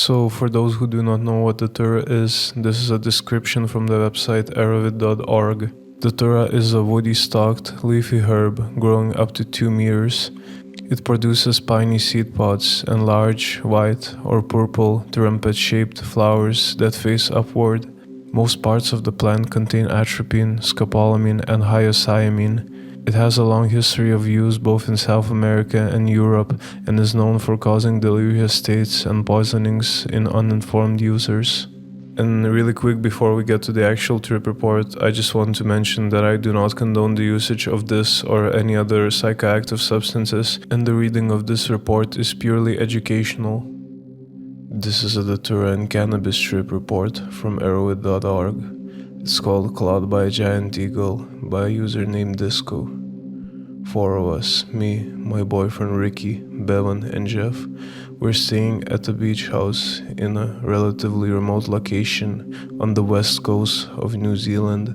So, for those who do not know what Datura is, this is a description from the website aerovid.org. Datura is a woody stalked, leafy herb growing up to 2 meters. It produces spiny seed pods and large, white or purple, trumpet-shaped flowers that face upward. Most parts of the plant contain atropine, scopolamine, and hyoscyamine. It has a long history of use both in South America and Europe and is known for causing delirious states and poisonings in uninformed users. And really quick before we get to the actual trip report, I just want to mention that I do not condone the usage of this or any other psychoactive substances, and the reading of this report is purely educational. This is a Datura and cannabis trip report from aerovid.org. It's called Clawed by a Giant Eagle by a user named Disco. 4 of us, me, my boyfriend Ricky, Bevan, and Jeff, were staying at a beach house in a relatively remote location on the west coast of New Zealand.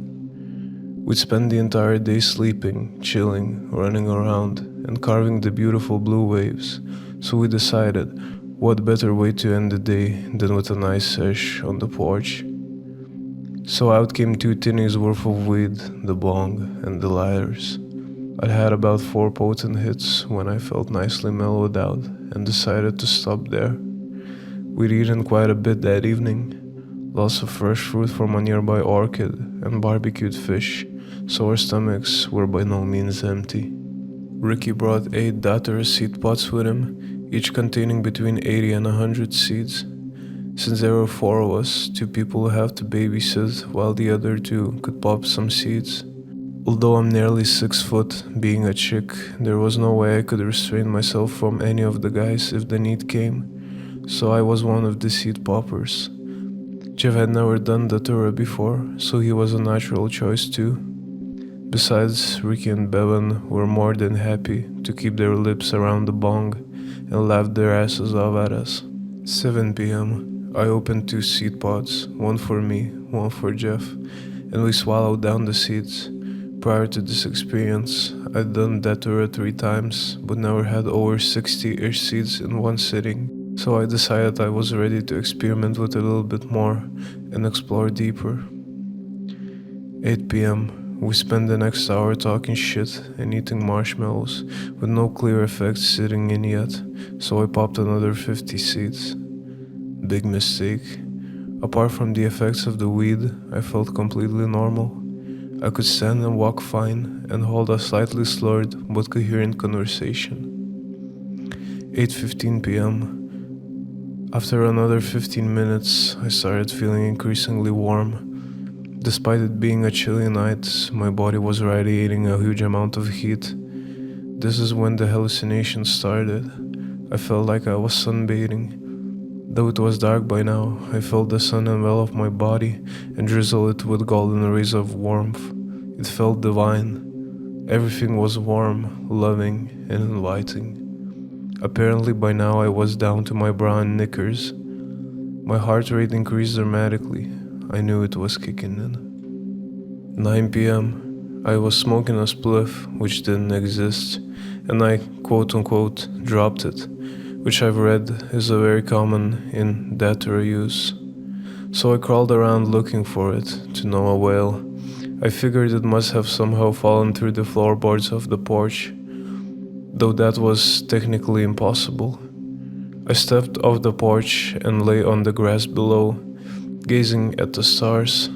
We'd spent the entire day sleeping, chilling, running around, and carving the beautiful blue waves, so we decided, what better way to end the day than with a nice sesh on the porch. So out came 2 tinnies worth of weed, the bong, and the lighters. I'd had about 4 potent hits when I felt nicely mellowed out and decided to stop there. We'd eaten quite a bit that evening, lots of fresh fruit from a nearby orchard and barbecued fish, so our stomachs were by no means empty. Ricky brought 8 Datura seed pots with him, each containing between 80 and 100 seeds. Since there were 4 of us, 2 people have to babysit while the other 2 could pop some seeds. Although I'm nearly 6 foot, being a chick, there was no way I could restrain myself from any of the guys if the need came, so I was one of the seed poppers. Jeff had never done Datura before, so he was a natural choice too. Besides, Ricky and Bevan were more than happy to keep their lips around the bong and laugh their asses off at us. 7 p.m. I opened 2 seed pods, one for me, one for Jeff, and we swallowed down the seeds. Prior to this experience, I'd done Datura 3 times, but never had over 60-ish seeds in one sitting, so I decided I was ready to experiment with a little bit more and explore deeper. 8 p.m. We spent the next hour talking shit and eating marshmallows, with no clear effects sitting in yet, so I popped another 50 seeds. Big mistake. Apart from the effects of the weed, I felt completely normal. I could stand and walk fine and hold a slightly slurred but coherent conversation. 8:15 p.m. After another 15 minutes, I started feeling increasingly warm. Despite it being a chilly night, my body was radiating a huge amount of heat. This is when the hallucinations started. I felt like I was sunbathing. Though it was dark by now, I felt the sun envelop my body and drizzle it with golden rays of warmth. It felt divine. Everything was warm, loving, and inviting. Apparently by now I was down to my bra and knickers. My heart rate increased dramatically. I knew it was kicking in. 9 p.m. I was smoking a spliff, which didn't exist, and I quote-unquote dropped it, which I've read is a very common in Datura use. So I crawled around looking for it, to no avail. I figured it must have somehow fallen through the floorboards of the porch, though that was technically impossible. I stepped off the porch and lay on the grass below, gazing at the stars.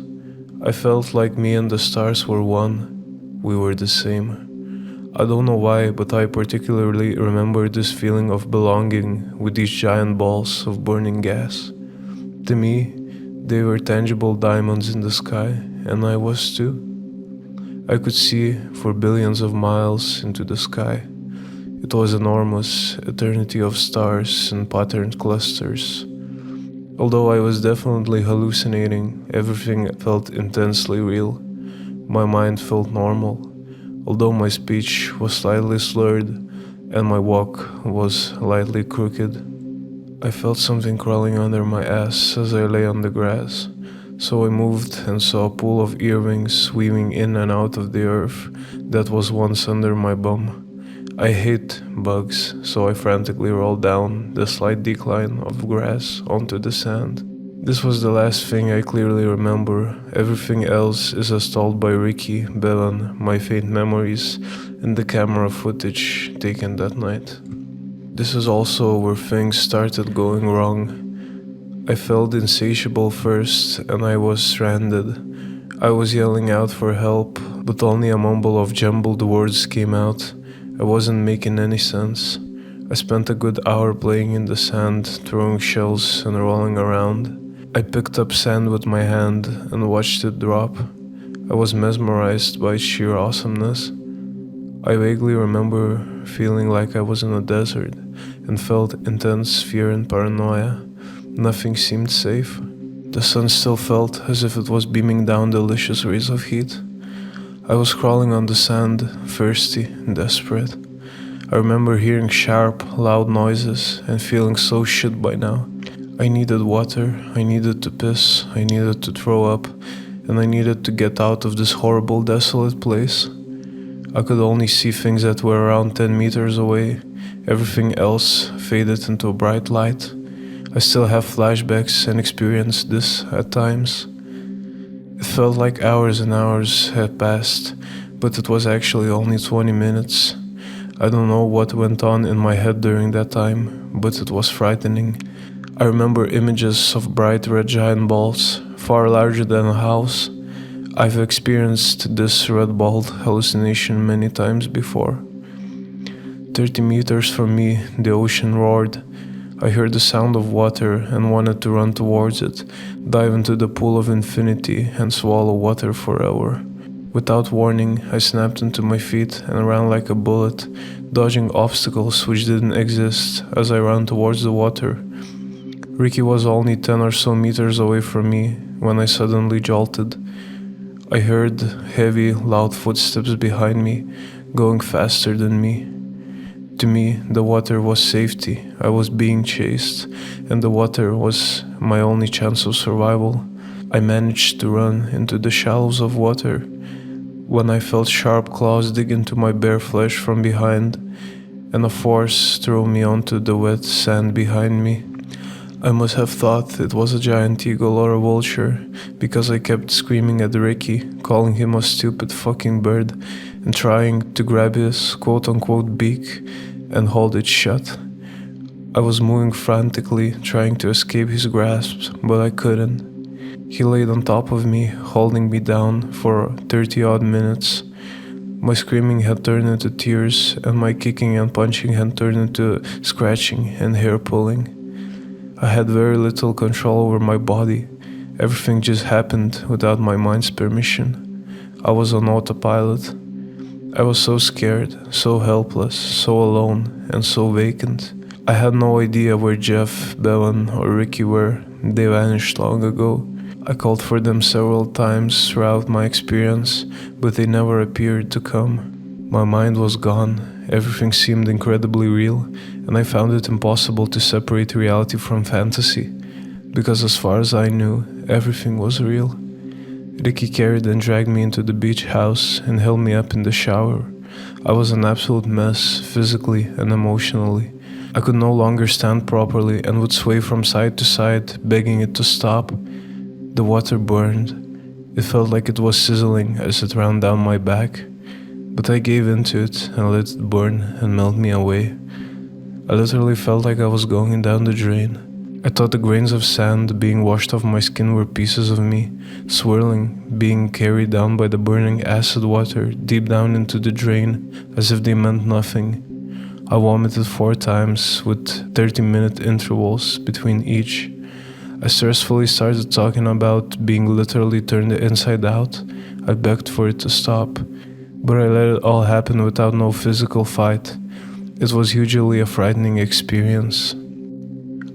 I felt like me and the stars were one. We were the same. I don't know why, but I particularly remember this feeling of belonging with these giant balls of burning gas. To me, they were tangible diamonds in the sky, and I was too. I could see for billions of miles into the sky. It was enormous, eternity of stars and patterned clusters. Although I was definitely hallucinating, everything felt intensely real. My mind felt normal. Although my speech was slightly slurred and my walk was lightly crooked, I felt something crawling under my ass as I lay on the grass, so I moved and saw a pool of earrings weaving in and out of the earth that was once under my bum. I hate bugs, so I frantically rolled down the slight decline of grass onto the sand. This was the last thing I clearly remember. Everything else is as told by Ricky, Bevan, my faint memories, and the camera footage taken that night. This is also where things started going wrong. I felt insatiable first, and I was stranded. I was yelling out for help, but only a mumble of jumbled words came out. I wasn't making any sense. I spent a good hour playing in the sand, throwing shells and rolling around. I picked up sand with my hand and watched it drop. I was mesmerized by its sheer awesomeness. I vaguely remember feeling like I was in a desert and felt intense fear and paranoia. Nothing seemed safe. The sun still felt as if it was beaming down delicious rays of heat. I was crawling on the sand, thirsty and desperate. I remember hearing sharp, loud noises and feeling so shit by now. I needed water, I needed to piss, I needed to throw up, and I needed to get out of this horrible, desolate place. I could only see things that were around 10 meters away. Everything else faded into a bright light. I still have flashbacks and experienced this at times. It felt like hours and hours had passed, but it was actually only 20 minutes. I don't know what went on in my head during that time, but it was frightening. I remember images of bright red giant balls, far larger than a house. I've experienced this red ball hallucination many times before. 30 meters from me, the ocean roared. I heard the sound of water and wanted to run towards it, dive into the pool of infinity and swallow water forever. Without warning, I snapped into my feet and ran like a bullet, dodging obstacles which didn't exist as I ran towards the water. Ricky was only 10 or so meters away from me when I suddenly jolted. I heard heavy, loud footsteps behind me, going faster than me. To me, the water was safety. I was being chased, and the water was my only chance of survival. I managed to run into the shallows of water when I felt sharp claws dig into my bare flesh from behind, and a force threw me onto the wet sand behind me. I must have thought it was a giant eagle or a vulture, because I kept screaming at Ricky, calling him a stupid fucking bird, and trying to grab his quote-unquote beak and hold it shut. I was moving frantically, trying to escape his grasp, but I couldn't. He laid on top of me, holding me down for 30-odd minutes. My screaming had turned into tears, and my kicking and punching had turned into scratching and hair pulling. I had very little control over my body. Everything just happened without my mind's permission. I was on autopilot. I was so scared, so helpless, so alone, and so vacant. I had no idea where Jeff, Bevan, or Ricky were. They vanished long ago. I called for them several times throughout my experience, but they never appeared to come. My mind was gone. Everything seemed incredibly real, and I found it impossible to separate reality from fantasy, because as far as I knew, everything was real. Ricky carried and dragged me into the beach house and held me up in the shower. I was an absolute mess, physically and emotionally. I could no longer stand properly and would sway from side to side, begging it to stop. The water burned. It felt like it was sizzling as it ran down my back. But I gave into it and let it burn and melt me away. I literally felt like I was going down the drain. I thought the grains of sand being washed off my skin were pieces of me, swirling, being carried down by the burning acid water deep down into the drain, as if they meant nothing. I vomited 4 times, with 30-minute intervals between each. I stressfully started talking about being literally turned inside out. I begged for it to stop, but I let it all happen without no physical fight. It was hugely a frightening experience.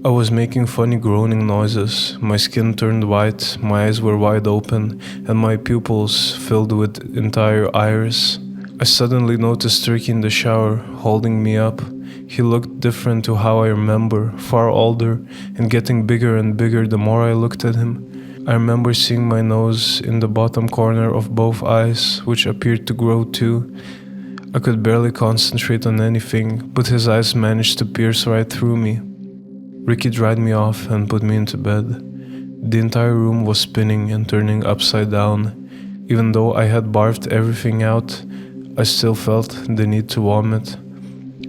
I was making funny groaning noises, my skin turned white, my eyes were wide open, and my pupils filled with entire iris. I suddenly noticed Ricky in the shower, holding me up. He looked different to how I remember, far older, and getting bigger and bigger the more I looked at him. I remember seeing my nose in the bottom corner of both eyes, which appeared to grow too. I could barely concentrate on anything, but his eyes managed to pierce right through me. Ricky dried me off and put me into bed. The entire room was spinning and turning upside down. Even though I had barfed everything out, I still felt the need to vomit.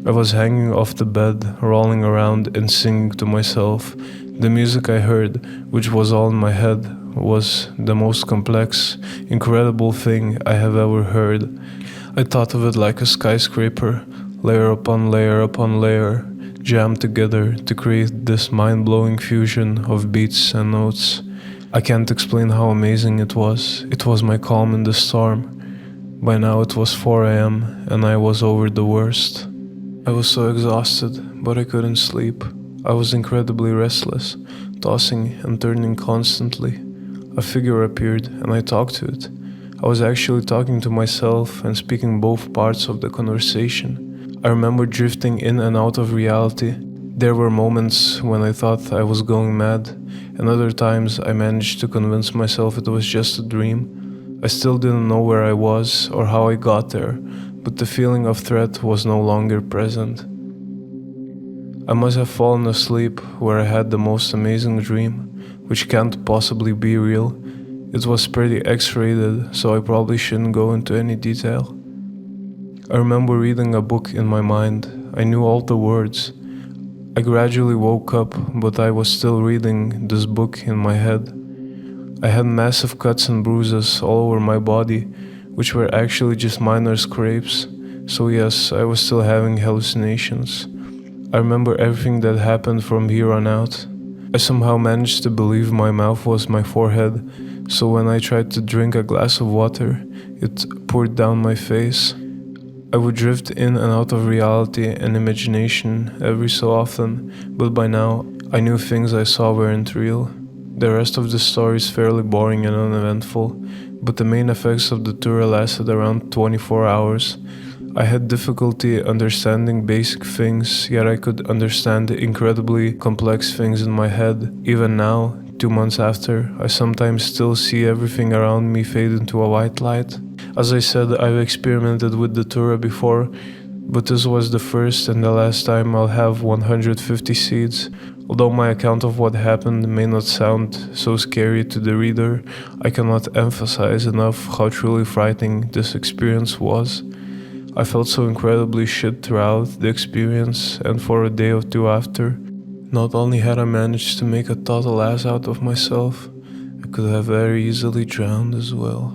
I was hanging off the bed, rolling around and singing to myself. The music I heard, which was all in my head, was the most complex, incredible thing I have ever heard. I thought of it like a skyscraper, layer upon layer upon layer, jammed together to create this mind-blowing fusion of beats and notes. I can't explain how amazing it was. It was my calm in the storm. By now it was 4 a.m. and I was over the worst. I was so exhausted, but I couldn't sleep. I was incredibly restless, tossing and turning constantly. A figure appeared and I talked to it. I was actually talking to myself and speaking both parts of the conversation. I remember drifting in and out of reality. There were moments when I thought I was going mad, and other times I managed to convince myself it was just a dream. I still didn't know where I was or how I got there, but the feeling of threat was no longer present. I must have fallen asleep where I had the most amazing dream, which can't possibly be real. It was pretty X-rated, so I probably shouldn't go into any detail. I remember reading a book in my mind. I knew all the words. I gradually woke up, but I was still reading this book in my head. I had massive cuts and bruises all over my body, which were actually just minor scrapes. So yes, I was still having hallucinations. I remember everything that happened from here on out. I somehow managed to believe my mouth was my forehead, so when I tried to drink a glass of water, it poured down my face. I would drift in and out of reality and imagination every so often, but by now, I knew things I saw weren't real. The rest of the story is fairly boring and uneventful, but the main effects of the Datura lasted around 24 hours. I had difficulty understanding basic things, yet I could understand the incredibly complex things in my head. Even now, 2 months after, I sometimes still see everything around me fade into a white light. As I said, I've experimented with the Datura before, but this was the first and the last time I'll have 150 seeds. Although my account of what happened may not sound so scary to the reader, I cannot emphasize enough how truly frightening this experience was. I felt so incredibly shit throughout the experience, and for a day or two after. Not only had I managed to make a total ass out of myself, I could have very easily drowned as well.